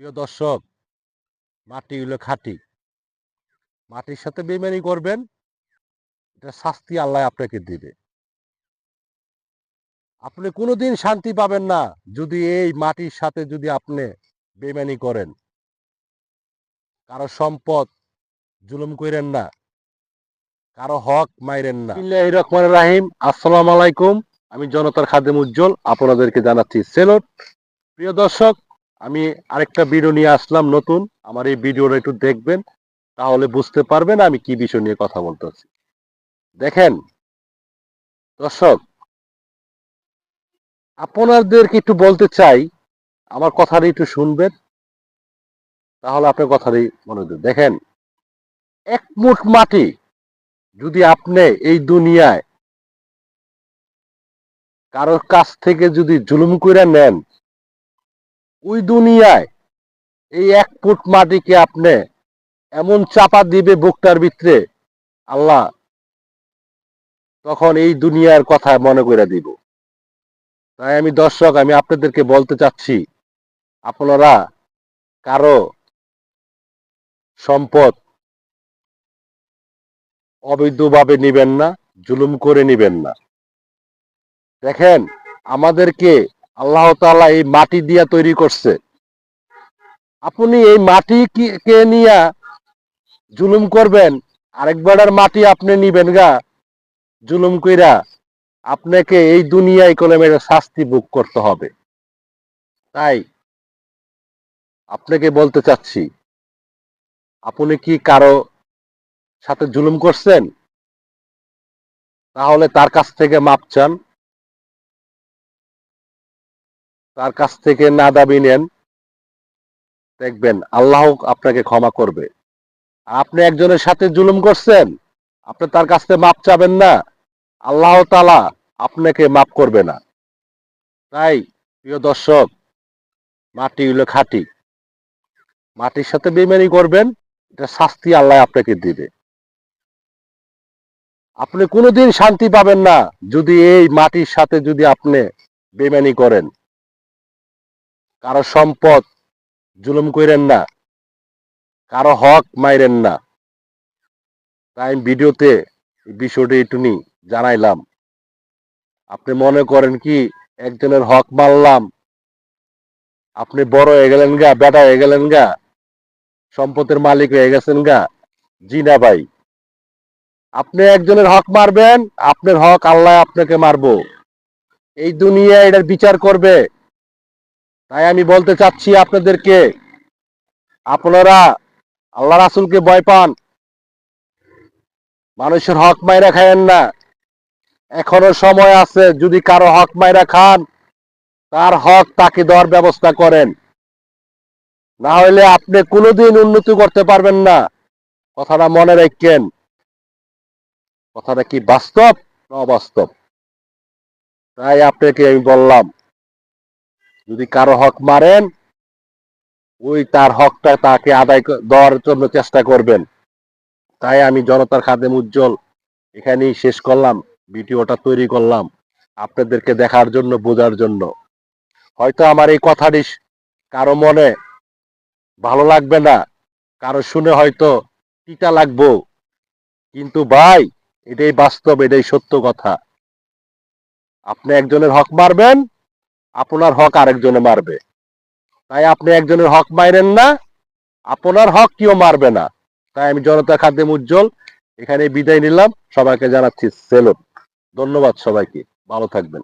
প্রিয় দর্শক, মাটি হইলো খাঁটি। মাটির সাথে বেইমানি করবেন, এটা শাস্তি আল্লাহ আপনাকে দিবে। আপনি কোনোদিন শান্তি পাবেন না যদি এই মাটির সাথে যদি আপনি বেইমানি করেন। কারো সম্পদ জুলুম কইরেন না, কারো হক মাইরেন না। বিসমিল্লাহির রহমানির রাহিম। আসসালামু আলাইকুম। আমি জনতার খাদেম উজ্জ্বল আপনাদেরকে জানাচ্ছি সেলুট। প্রিয় দর্শক, আমি আরেকটা ভিডিও নিয়ে আসলাম নতুন। আমার এই ভিডিওটা একটু দেখবেন, তাহলে বুঝতে পারবেন আমি কি বিষয় নিয়ে কথা বলতেছি। দেখেন দর্শক, আপনাদেরকে একটু বলতে চাই, আমার কথাটা একটু শুনবেন, তাহলে আপনার কথাটাই মনে দেবেন। দেখেন, এক মুঠ মাটি যদি আপনি এই দুনিয়ায় কারোর কাছ থেকে যদি জুলুম করে নেন, ওই দুনিয়ায় এই এক ফুট মাটিকে আপনি এমন চাপা দিবে বুকটার ভিতরে, আল্লাহ তখন এই দুনিয়ার কথা মনে করে দিব। তাই আমি দর্শক, আমি আপনাদেরকে বলতে চাচ্ছি, আপনারা কারো সম্পদ অবৈধভাবে নিবেন না, জুলুম করে নিবেন না। দেখেন, আমাদেরকে আল্লাহ তাআলা এই মাটি দিয়া তৈরি করছে। আপনি এই মাটি কে নিয়া জুলুম করবেন, আরেক বেড়ার মাটি আপনি নিবেন গা জুলুম কইরা, আপনাকে এই দুনিয়ায় কলমের শাস্তি ভোগ করতে হবে। তাই আপনাকে বলতে চাচ্ছি, আপনি কি কারো সাথে জুলুম করছেন? তাহলে তার কাছ থেকে মাপ চান, তার কাছ থেকে না দাবি নেন, দেখবেন আল্লাহ আপনাকে ক্ষমা করবে। আপনি একজনের সাথে জুলুম করছেন, আপনি তার কাছ থেকে মাপ চাবেন না, আল্লাহ তাআলা আপনাকে মাপ করবে না। তাই প্রিয় দর্শক, মাটি হইলো খাঁটি। মাটির সাথে বেইমানি করবেন, এটা শাস্তি আল্লাহ আপনাকে দিবে। আপনি কোনোদিন শান্তি পাবেন না যদি এই মাটির সাথে যদি আপনি বেইমানি করেন। কারো সম্পদ জুলুম কইরেন না, কারো হক মাইরেন না। তাই আমি ভিডিওতে বিষয়টি একটু জানাইলাম। আপনি মনে করেন কি একজনের হক মারলাম, আপনি বড় হয়ে গেলেন গা, বেটা হয়ে গেলেন গা, সম্পদের মালিক হয়ে গেছেন গা? জি না ভাই। আপনি একজনের হক মারবেন, আপনার হক আল্লাহ আপনাকে মারবো। এই দুনিয়া এটার বিচার করবে। তাই আমি বলতে চাচ্ছি আপনাদেরকে, আপনারা আল্লাহ রাসূলকে ভয় পান, মানুষের হক মাইরা খায়েন না। এখনো সময় আছে, যদি কারো হক মাইরা খান, তার হক তাকে দেওয়ার ব্যবস্থা করেন। না হলে আপনি কোনোদিন উন্নতি করতে পারবেন না। কথাটা মনে রাখেন। কথাটা কি বাস্তব না অবাস্তব? তাই আপনাকে আমি বললাম, যদি কারো হক মারেন, ওই তার হকটা তাকে আদায় দেওয়ার জন্য চেষ্টা করবেন। তাই আমি জনতার খাদেম উজ্জ্বল এখানেই শেষ করলাম, ভিডিওটা তৈরি করলাম আপনাদেরকে দেখার জন্য, বোঝার জন্য। হয়তো আমার এই কথাটি কারো মনে ভালো লাগবে না, কারো শুনে হয়তো তিতা লাগবো, কিন্তু ভাই এটাই বাস্তব, এটাই সত্য কথা। আপনি একজনের হক মারবেন, আপনার হক আরেকজনে মারবে। তাই আপনি একজনের হক মাইরেন না, আপনার হক কেউ মারবে না। তাই আমি জনতা খাদেম উজ্জ্বল এখানে বিদায় নিলাম। সবাইকে জানাচ্ছি সেলুট। ধন্যবাদ সবাইকে। ভালো থাকবেন।